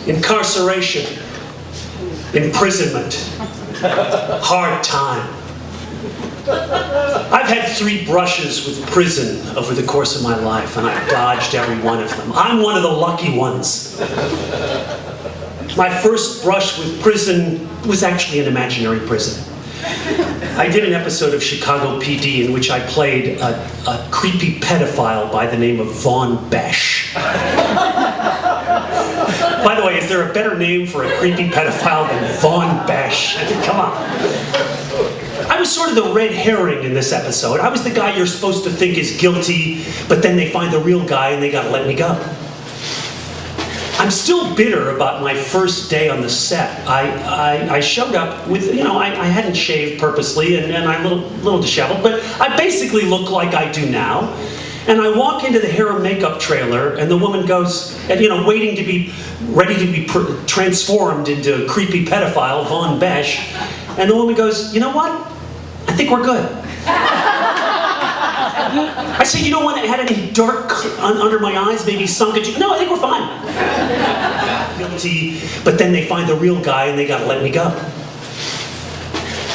Incarceration, imprisonment, hard time. I've had 3 brushes with prison over the course of my life, and I've dodged every one of them. I'm one of the lucky ones. My first brush with prison was actually an imaginary prison. I did an episode of Chicago PD in which I played a creepy pedophile by the name of Vaughn Besh. By the way, is there a better name for a creepy pedophile than Vaughn Besh? Come on. I was sort of the red herring in this episode. I was the guy you're supposed to think is guilty, but then they find the real guy and they gotta let me go. I'm still bitter about my first day on the set. I showed up with, I hadn't shaved purposely and I'm a little disheveled, but I basically look like I do now. And I walk into the hair and makeup trailer and the woman goes, waiting to be ready to be transformed into a creepy pedophile, Vaughn Besh. And the woman goes, you know what? I think we're good. I said, you don't want to add any dark under my eyes, maybe sunk at you? No, I think we're fine. Guilty, but then they find the real guy and they gotta let me go.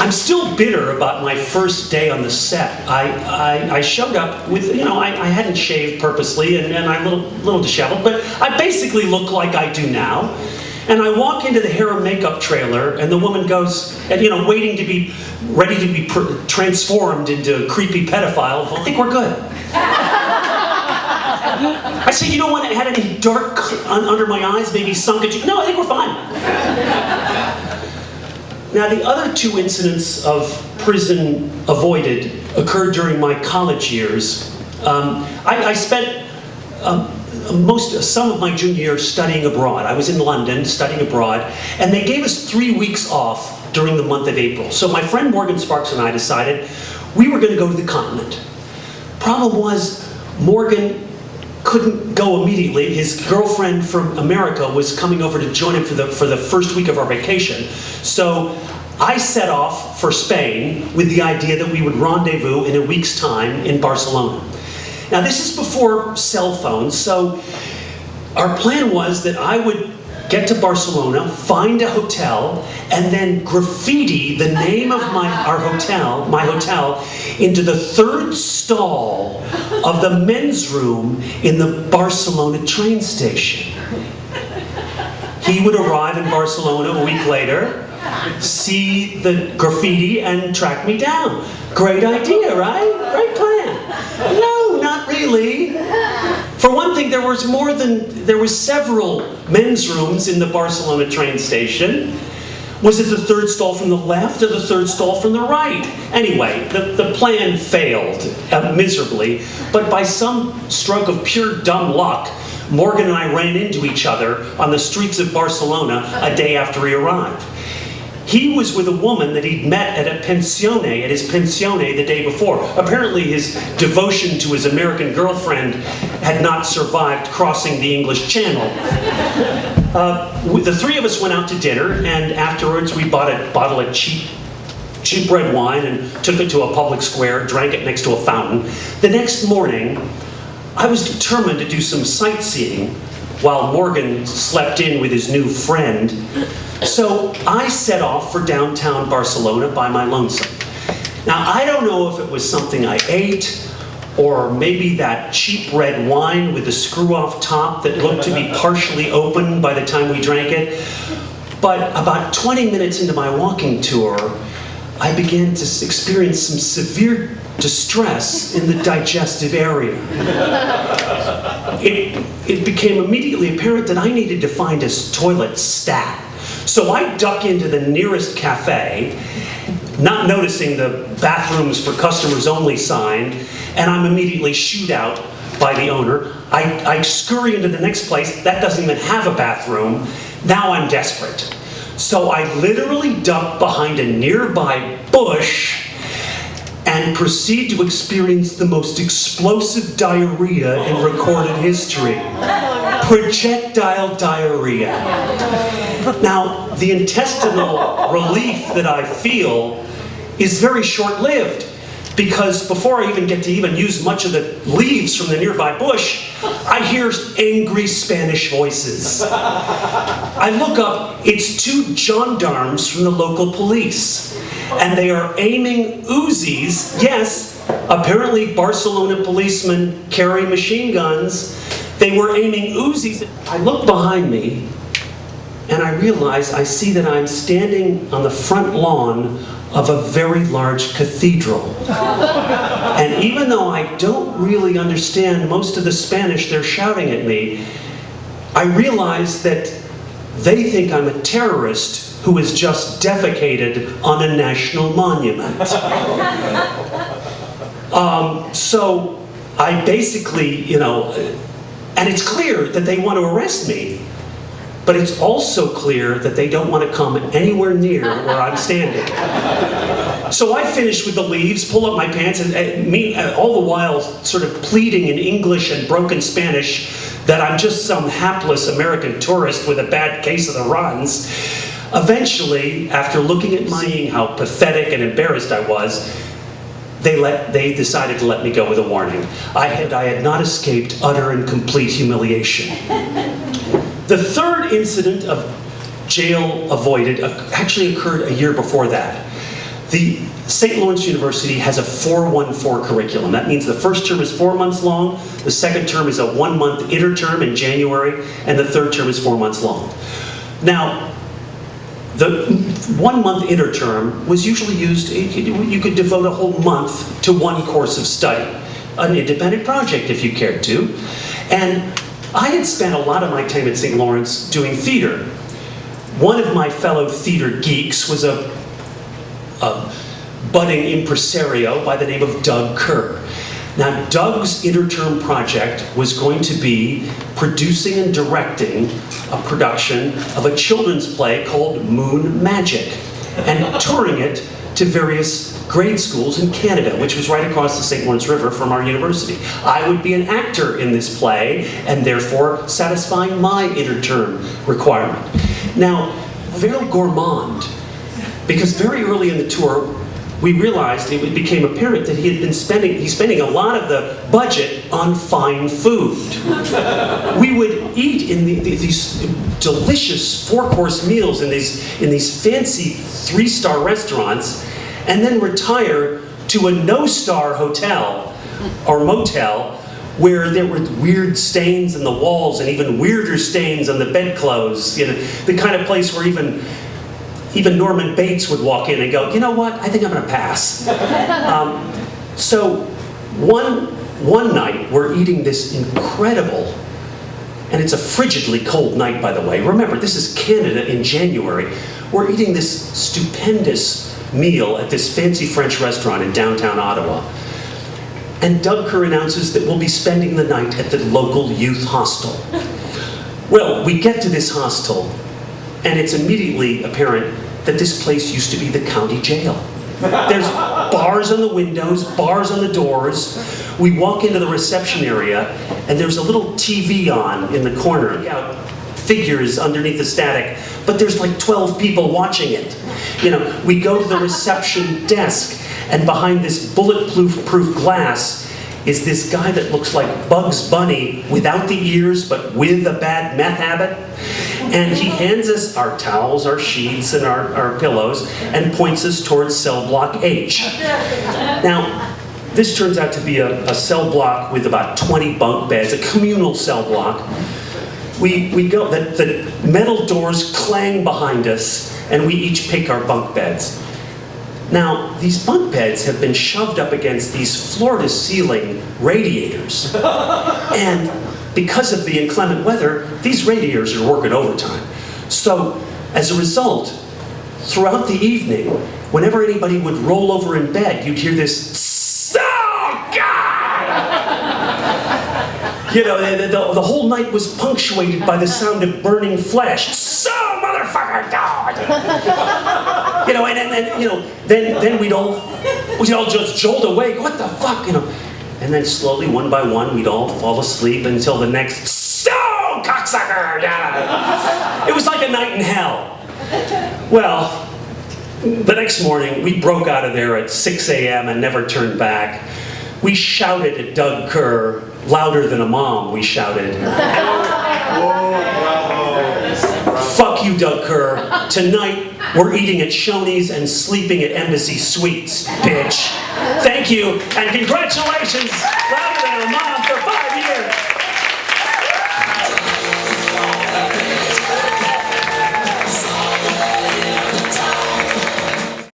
I'm still bitter about my first day on the set. I showed up with, I hadn't shaved purposely and I'm a little disheveled, but I basically look like I do now. And I walk into the hair and makeup trailer and the woman goes, waiting to be ready to be transformed into a creepy pedophile. I think we're good. I said, you don't want to add any dark under my eyes, maybe sunk at you? No, I think we're fine. Now, the other 2 incidents of prison avoided occurred during my college years. I spent some of my junior year studying abroad. I was in London studying abroad, and they gave us 3 weeks off during the month of April. So my friend Morgan Sparks and I decided we were going to go to the continent. Problem was, Morgan couldn't go immediately. His girlfriend from America was coming over to join him for the first week of our vacation. So I set off for Spain with the idea that we would rendezvous in a week's time in Barcelona. Now, this is before cell phones, so our plan was that I would get to Barcelona, find a hotel, and then graffiti the name of my hotel, into the 3rd stall of the men's room in the Barcelona train station. He would arrive in Barcelona a week later, see the graffiti, and track me down. Great idea, right? Great plan. No, not really. For one thing, there were several men's rooms in the Barcelona train station. Was it the 3rd stall from the left or the 3rd stall from the right? Anyway, the plan failed miserably, but by some stroke of pure dumb luck, Morgan and I ran into each other on the streets of Barcelona a day after he arrived. He was with a woman that he'd met at his pensione the day before. Apparently his devotion to his American girlfriend had not survived crossing the English Channel. The 3 of us went out to dinner, and afterwards we bought a bottle of cheap red wine and took it to a public square, drank it next to a fountain. The next morning, I was determined to do some sightseeing while Morgan slept in with his new friend. So I set off for downtown Barcelona by my lonesome. Now, I don't know if it was something I ate, or maybe that cheap red wine with the screw-off top that looked to be partially open by the time we drank it, but about 20 minutes into my walking tour, I began to experience some severe distress in the digestive area. It became immediately apparent that I needed to find a toilet stat. So I duck into the nearest cafe, not noticing the bathrooms for customers only sign, and I'm immediately shooed out by the owner. I scurry into the next place, that doesn't even have a bathroom. Now I'm desperate. So I literally duck behind a nearby bush and proceed to experience the most explosive diarrhea in recorded history. Projectile diarrhea. Now, the intestinal relief that I feel is very short-lived. because before I even get to use much of the leaves from the nearby bush, I hear angry Spanish voices. I look up, it's two gendarmes from the local police, and they are aiming Uzis. Yes, apparently Barcelona policemen carry machine guns. They were aiming Uzis. I look behind me, and I realize, I see that I'm standing on the front lawn of a very large cathedral. And even though I don't really understand most of the Spanish they're shouting at me, I realize that they think I'm a terrorist who has just defecated on a national monument. So I basically, and it's clear that they want to arrest me. But it's also clear that they don't want to come anywhere near where I'm standing. So I finish with the leaves, pull up my pants, and all the while sort of pleading in English and broken Spanish that I'm just some hapless American tourist with a bad case of the runs. Eventually, after looking at seeing how pathetic and embarrassed I was, they decided to let me go with a warning. I had not escaped utter and complete humiliation. The third incident of jail avoided actually occurred a year before that. The St. Lawrence University has a 4-1-4 curriculum. That means the first term is 4 months long, the second term is a 1-month interterm in January, and the third term is 4 months long. Now, the 1-month interterm was usually used, you could devote a whole month to one course of study, an independent project if you cared to. And I had spent a lot of my time at St. Lawrence doing theater. One of my fellow theater geeks was a budding impresario by the name of Doug Kerr. Now, Doug's interterm project was going to be producing and directing a production of a children's play called Moon Magic, and touring it to various grade schools in Canada, which was right across the St. Lawrence River from our university. I would be an actor in this play, and therefore satisfying my interterm requirement. Now, very gourmand, because very early in the tour, we realized, it became apparent that he's spending a lot of the budget on fine food. We would eat in these delicious 4-course meals in these fancy 3-star restaurants, and then retire to a no-star hotel or motel where there were weird stains in the walls and even weirder stains on the bedclothes. The kind of place where even Norman Bates would walk in and go, you know what, I think I'm gonna pass. So one night we're eating this incredible, and it's a frigidly cold night, by the way. Remember, this is Canada in January. We're eating this stupendous meal at this fancy French restaurant in downtown Ottawa. And Doug Kerr announces that we'll be spending the night at the local youth hostel. Well, we get to this hostel, and it's immediately apparent that this place used to be the county jail. There's bars on the windows, bars on the doors. We walk into the reception area, and there's a little TV on in the corner. Figures underneath the static, but there's like 12 people watching it. We go to the reception desk, and behind this bulletproof glass is this guy that looks like Bugs Bunny without the ears, but with a bad meth habit. And he hands us our towels, our sheets, and our pillows, and points us towards cell block H. Now, this turns out to be a cell block with about 20 bunk beds, a communal cell block. We go, the metal doors clang behind us, and we each pick our bunk beds. Now, these bunk beds have been shoved up against these floor-to-ceiling radiators. And because of the inclement weather, these radiators are working overtime. So, as a result, throughout the evening, whenever anybody would roll over in bed, you'd hear this, "Oh, God!" The whole night was punctuated by the sound of burning flesh. "So, motherfucker, God!" Then we'd all just jolt awake. What the fuck, And then slowly, one by one, we'd all fall asleep until the next, "So, cocksucker!" Yeah. It was like a night in hell. Well, The next morning, we broke out of there at 6 a.m. and never turned back. We shouted at Doug Kerr, louder than a mom, we shouted. Fuck you, Doug Kerr. Tonight, we're eating at Shoney's and sleeping at Embassy Suites, bitch. Thank you, and congratulations, louder than a mom for 5 years.